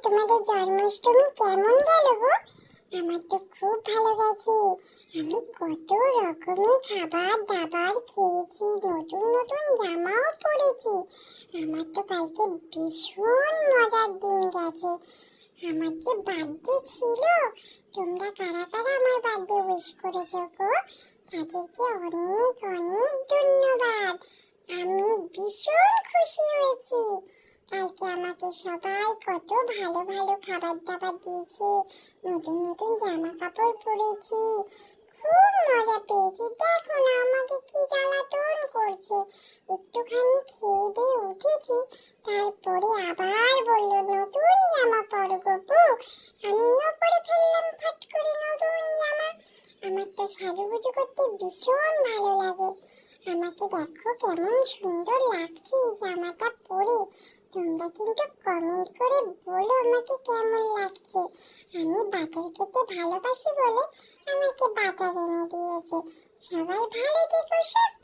তোমাদের জন্মাষ্টমী কেমন গেল গো? আমার তো খুব ভালো গেছে। আমি কত রকমের খাবার দাবার খেয়েছি, নতুন নতুন জামাও পরেছি। আমার তো কালকে ভীষণ মজার দিন গেছে। আমার যে বার্থডে ছিল, তোমরা কারা কারা আমার বার্থডে উইশ করেছো গো? তাদেরকে অনেক অনেক ধন্যবাদ। আমি ভীষণ খুশি হয়েছি। কালকে আমাকে সবাই কত ভালো ভালো খাবার দাবার দিয়েছে, নতুন নতুন জামা কাপড় পরেছি, খুব মজা পেয়েছি। দেখো না আমাকে কি জ্বালাতন করছে। একটুখানি খেয়ে দিয়ে উঠেছি, তারপরে আবার বললো নতুন জামা পরো গো বউ। আমিও পরে ফেললাম ফট করে নতুন জামা। আমার তো সাজুগুজু করতে ভীষণ ভালো লাগে। আমাকে দেখো কেমন সুন্দর লাগছে এই জামাটা পরে। তোমরা কিন্তু কমেন্ট করে বলো আমাকে কেমন লাগছে। আমি বাটার খেতে ভালোবাসি বলে আমাকে বাটার এনে দিয়েছে। সবাই ভালো থেকো, সুস্থ